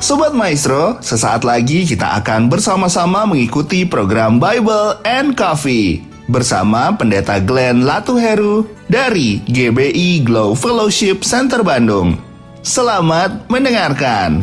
Sobat Maestro, sesaat lagi kita akan bersama-sama mengikuti program Bible and Coffee bersama Pendeta Glenn Latuheru dari GBI Glow Fellowship Center Bandung. Selamat mendengarkan.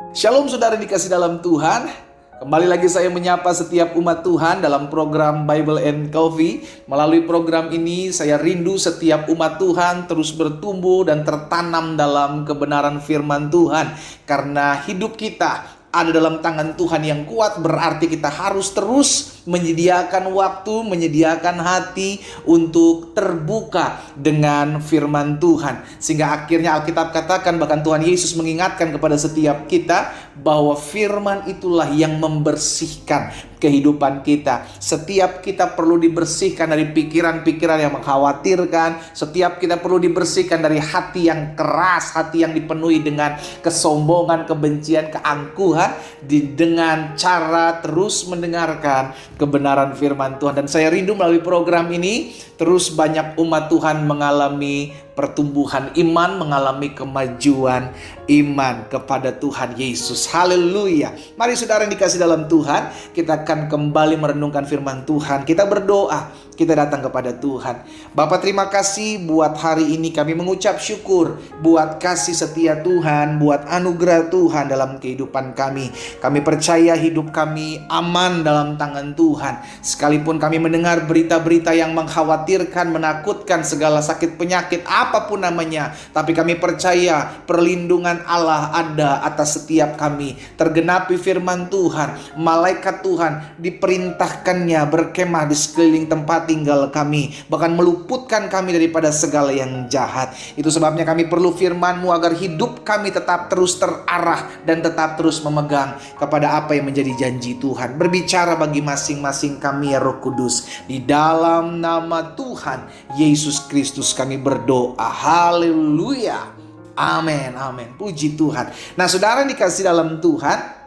Shalom saudara dikasih dalam Tuhan. Kembali lagi saya menyapa setiap umat Tuhan dalam program Bible and Coffee. Melalui program ini saya rindu setiap umat Tuhan terus bertumbuh dan tertanam dalam kebenaran firman Tuhan. Karena hidup kita ada dalam tangan Tuhan yang kuat, berarti kita harus terus menyediakan waktu, menyediakan hati untuk terbuka dengan firman Tuhan. Sehingga akhirnya Alkitab katakan, bahkan Tuhan Yesus mengingatkan kepada setiap kita bahwa firman itulah yang membersihkan kehidupan kita. Setiap kita perlu dibersihkan dari pikiran-pikiran yang mengkhawatirkan. Setiap kita perlu dibersihkan dari hati yang keras, hati yang dipenuhi dengan kesombongan, kebencian, keangkuhan, dengan cara terus mendengarkan kebenaran firman Tuhan. Dan saya rindu melalui program ini terus banyak umat Tuhan mengalami pertumbuhan iman, mengalami kemajuan iman kepada Tuhan Yesus. Haleluya. Mari saudara yang dikasih dalam Tuhan, kita akan kembali merenungkan firman Tuhan. Kita berdoa, kita datang kepada Tuhan. Bapa, terima kasih buat hari ini. Kami mengucap syukur buat kasih setia Tuhan, buat anugerah Tuhan dalam kehidupan kami. Kami percaya hidup kami aman dalam tangan Tuhan. Sekalipun kami mendengar berita-berita yang mengkhawatirkan, menakutkan, segala sakit penyakit, apapun namanya, tapi kami percaya perlindungan Allah ada atas setiap kami. Tergenapi firman Tuhan, malaikat Tuhan diperintahkannya berkemah di sekeliling tempat tinggal kami, bahkan meluputkan kami daripada segala yang jahat. Itu sebabnya kami perlu firman-Mu agar hidup kami tetap terus terarah dan tetap terus memegang kepada apa yang menjadi janji Tuhan. Berbicara bagi masing-masing kami ya Roh Kudus. Di dalam nama Tuhan Yesus Kristus kami berdoa. Haleluya. Amin, amin. Puji Tuhan. Nah saudara yang dikasih dalam Tuhan,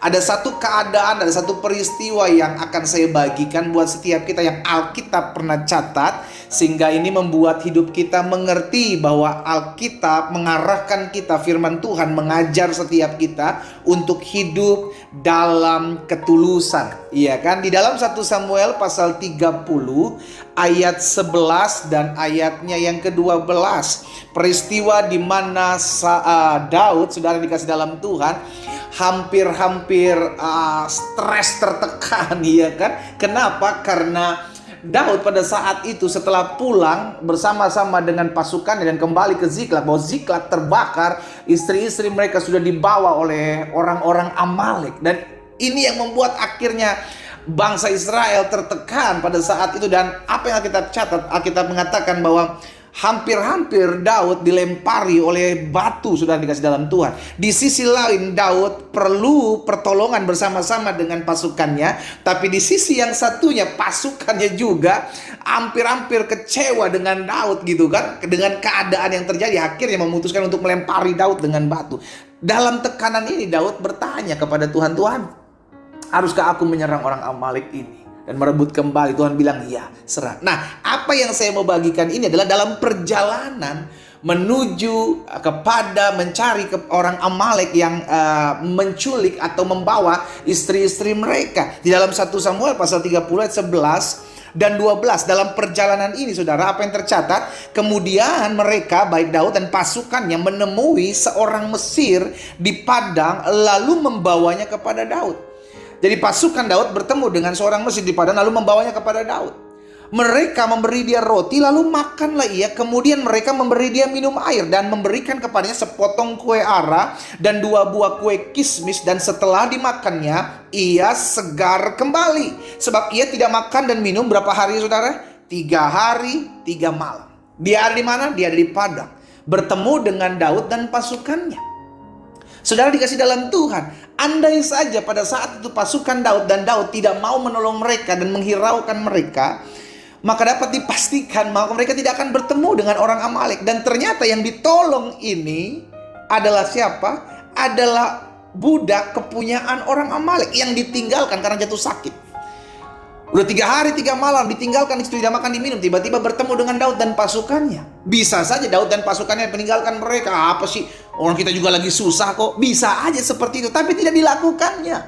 ada satu keadaan, ada satu peristiwa yang akan saya bagikan buat setiap kita yang Alkitab pernah catat, sehingga ini membuat hidup kita mengerti bahwa Alkitab mengarahkan kita, firman Tuhan mengajar setiap kita untuk hidup dalam ketulusan. Iya kan? Di dalam 1 Samuel pasal 30 ayat 11 dan ayatnya yang ke-12. Peristiwa di mana Daud, saudara dikasih dalam Tuhan, hampir stres, tertekan, ya kan? Kenapa? Karena Daud pada saat itu setelah pulang bersama-sama dengan pasukannya dan kembali ke Ziklag, bahwa Ziklag terbakar, istri-istri mereka sudah dibawa oleh orang-orang Amalek. Dan ini yang membuat akhirnya bangsa Israel tertekan pada saat itu. Dan apa yang Alkitab catat, Alkitab mengatakan bahwa hampir-hampir Daud dilempari oleh batu, sudah dikasih dalam Tuhan. Di sisi lain Daud perlu pertolongan bersama-sama dengan pasukannya, tapi di sisi yang satunya pasukannya juga hampir-hampir kecewa dengan Daud gitu kan, dengan keadaan yang terjadi. Akhirnya memutuskan untuk melempari Daud dengan batu. Dalam tekanan ini Daud bertanya kepada Tuhan, Tuhan, haruskah aku menyerang orang Amalek ini dan merebut kembali? Tuhan bilang, iya, serah. Nah, apa yang saya mau bagikan ini adalah dalam perjalanan menuju kepada mencari orang Amalek yang menculik atau membawa istri-istri mereka. Di dalam 1 Samuel pasal 30 ayat 11 dan 12. Dalam perjalanan ini saudara, apa yang tercatat? Kemudian mereka, baik Daud dan pasukannya, menemui seorang Mesir di padang, lalu membawanya kepada Daud. Jadi pasukan Daud bertemu dengan seorang Mesir di padang, lalu membawanya kepada Daud. Mereka memberi dia roti, lalu makanlah ia. Kemudian mereka memberi dia minum air dan memberikan kepadanya sepotong kue ara dan 2 buah kue kismis. Dan setelah dimakannya, ia segar kembali. Sebab ia tidak makan dan minum berapa hari saudara? 3 hari 3 malam. Dia ada di mana? Dia ada di padang, bertemu dengan Daud dan pasukannya. Saudara dikasih dalam Tuhan, andai saja pada saat itu pasukan Daud dan Daud tidak mau menolong mereka dan menghiraukan mereka, maka dapat dipastikan maka mereka tidak akan bertemu dengan orang Amalek. Dan ternyata yang ditolong ini adalah siapa? Adalah budak kepunyaan orang Amalek yang ditinggalkan karena jatuh sakit. Udah 3 hari 3 malam ditinggalkan istri, tidak makan diminum. Tiba-tiba bertemu dengan Daud dan pasukannya. Bisa saja Daud dan pasukannya meninggalkan mereka. Apa sih? Orang kita juga lagi susah kok. Bisa aja seperti itu. Tapi tidak dilakukannya.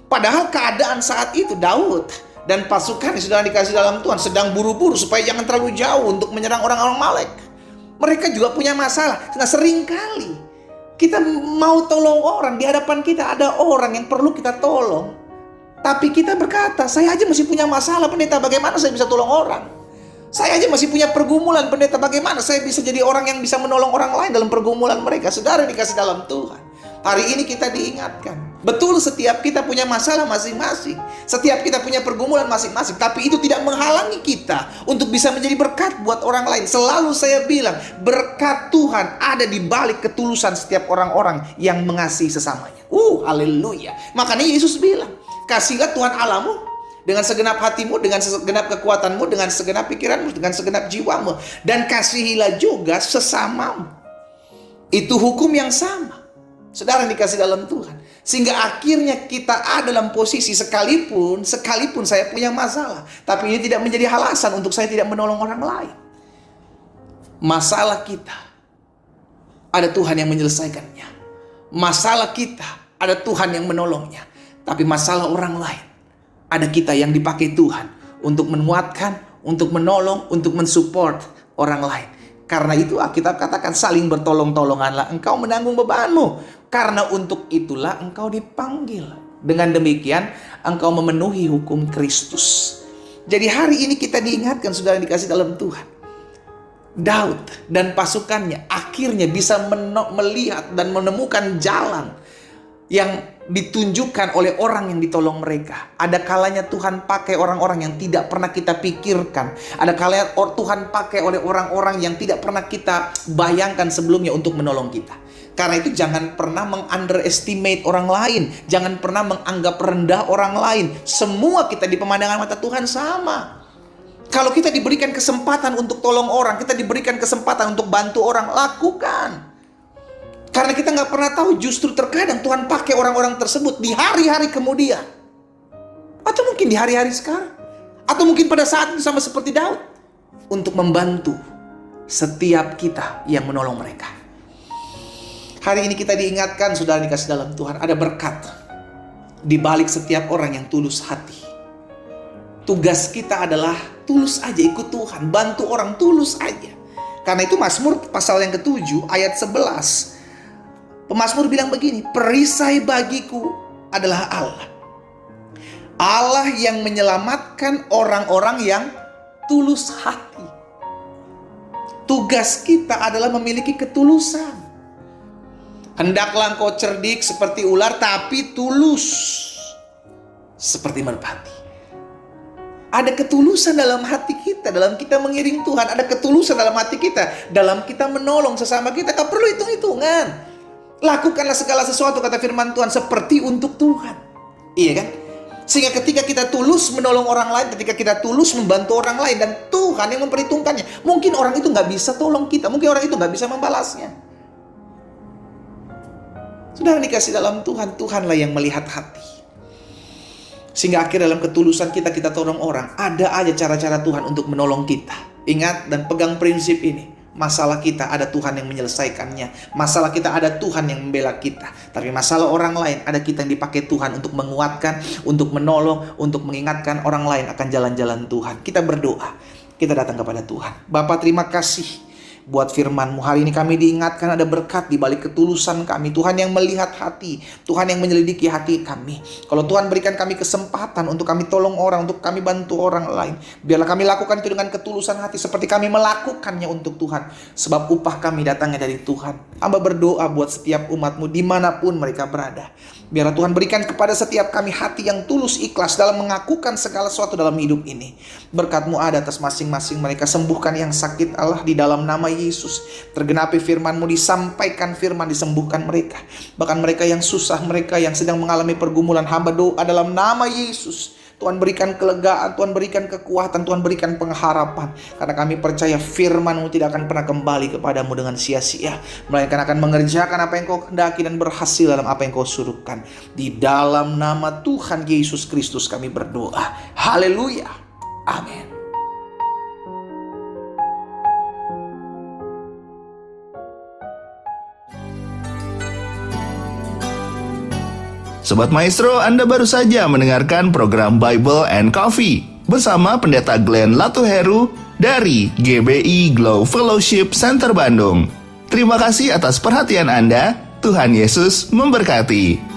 Padahal keadaan saat itu Daud dan pasukan yang sudah dikasih dalam Tuhan sedang buru-buru supaya jangan terlalu jauh untuk menyerang orang-orang Amalek. Mereka juga punya masalah. Nah, seringkali kita mau tolong orang, di hadapan kita ada orang yang perlu kita tolong. Tapi kita berkata, saya aja masih punya masalah pendeta, bagaimana saya bisa tolong orang? Saya aja masih punya pergumulan pendeta, bagaimana saya bisa jadi orang yang bisa menolong orang lain dalam pergumulan mereka? Saudara dikasih dalam Tuhan, hari ini kita diingatkan, betul setiap kita punya masalah masing-masing, setiap kita punya pergumulan masing-masing, tapi itu tidak menghalangi kita untuk bisa menjadi berkat buat orang lain. Selalu saya bilang, berkat Tuhan ada di balik ketulusan setiap orang-orang yang mengasihi sesamanya. Haleluya. Makanya Yesus bilang, kasihlah Tuhan Allahmu dengan segenap hatimu, dengan segenap kekuatanmu, dengan segenap pikiranmu, dengan segenap jiwamu. Dan kasihilah juga sesamamu. Itu hukum yang sama. Saudara dikasih dalam Tuhan. Sehingga akhirnya kita ada dalam posisi sekalipun saya punya masalah. Tapi ini tidak menjadi alasan untuk saya tidak menolong orang lain. Masalah kita, ada Tuhan yang menyelesaikannya. Masalah kita, ada Tuhan yang menolongnya. Tapi masalah orang lain, ada kita yang dipakai Tuhan untuk menguatkan, untuk menolong, untuk mensupport orang lain. Karena itu Alkitab katakan saling bertolong-tolonganlah engkau menanggung bebanmu. Karena untuk itulah engkau dipanggil. Dengan demikian engkau memenuhi hukum Kristus. Jadi hari ini kita diingatkan, saudara dikasih dalam Tuhan. Daud dan pasukannya akhirnya bisa melihat dan menemukan jalan yang ditunjukkan oleh orang yang ditolong mereka. Ada kalanya Tuhan pakai orang-orang yang tidak pernah kita pikirkan. Ada kalanya Tuhan pakai oleh orang-orang yang tidak pernah kita bayangkan sebelumnya untuk menolong kita. Karena itu jangan pernah meng-underestimate orang lain. Jangan pernah menganggap rendah orang lain. Semua kita di pemandangan mata Tuhan sama. Kalau kita diberikan kesempatan untuk tolong orang, kita diberikan kesempatan untuk bantu orang, lakukan. Karena kita nggak pernah tahu, justru terkadang Tuhan pakai orang-orang tersebut di hari-hari kemudian. Atau mungkin di hari-hari sekarang. Atau mungkin pada saat itu sama seperti Daud. Untuk membantu setiap kita yang menolong mereka. Hari ini kita diingatkan, saudara dikasih dalam Tuhan, ada berkat di balik setiap orang yang tulus hati. Tugas kita adalah tulus aja ikut Tuhan. Bantu orang tulus aja. Karena itu Mazmur pasal yang ke-7 ayat 11. Pemazmur bilang begini, perisai bagiku adalah Allah. Allah yang menyelamatkan orang-orang yang tulus hati. Tugas kita adalah memiliki ketulusan. Hendaklah engkau cerdik seperti ular, tapi tulus seperti merpati. Ada ketulusan dalam hati kita, dalam kita mengiring Tuhan. Ada ketulusan dalam hati kita, dalam kita menolong sesama kita. Gak perlu hitung-hitungan. Lakukanlah segala sesuatu, kata firman Tuhan, seperti untuk Tuhan. Iya kan? Sehingga ketika kita tulus menolong orang lain, ketika kita tulus membantu orang lain, dan Tuhan yang memperhitungkannya. Mungkin orang itu gak bisa tolong kita, mungkin orang itu gak bisa membalasnya. Saudara dikasih dalam Tuhan, Tuhanlah yang melihat hati. Sehingga akhir dalam ketulusan kita tolong orang. Ada aja cara-cara Tuhan untuk menolong kita. Ingat dan pegang prinsip ini. Masalah kita ada Tuhan yang menyelesaikannya. Masalah kita ada Tuhan yang membela kita. Tapi masalah orang lain ada kita yang dipakai Tuhan untuk menguatkan, untuk menolong, untuk mengingatkan orang lain akan jalan-jalan Tuhan. Kita berdoa. Kita datang kepada Tuhan. Bapa, terima kasih buat firman-Mu. Hari ini kami diingatkan ada berkat di balik ketulusan kami. Tuhan yang melihat hati, Tuhan yang menyelidiki hati kami. Kalau Tuhan berikan kami kesempatan untuk kami tolong orang, untuk kami bantu orang lain, biarlah kami lakukan itu dengan ketulusan hati seperti kami melakukannya untuk Tuhan. Sebab upah kami datangnya dari Tuhan. Hamba berdoa buat setiap umat-Mu dimanapun mereka berada. Biarlah Tuhan berikan kepada setiap kami hati yang tulus ikhlas dalam mengakukan segala sesuatu dalam hidup ini. Berkat-Mu ada atas masing-masing mereka. Sembuhkan yang sakit Allah di dalam nama Yesus. Tergenapi firman-Mu, disampaikan firman, disembuhkan mereka. Bahkan mereka yang susah, mereka yang sedang mengalami pergumulan, hamba doa dalam nama Yesus. Tuhan berikan kelegaan, Tuhan berikan kekuatan, Tuhan berikan pengharapan. Karena kami percaya firman-Mu tidak akan pernah kembali kepadamu dengan sia-sia, melainkan akan mengerjakan apa yang Kau kehendaki dan berhasil dalam apa yang Kau suruhkan. Di dalam nama Tuhan Yesus Kristus kami berdoa. Haleluya. Amin. Sobat Maestro, Anda baru saja mendengarkan program Bible and Coffee bersama Pendeta Glenn Latuheru dari GBI Glow Fellowship Center Bandung. Terima kasih atas perhatian Anda. Tuhan Yesus memberkati.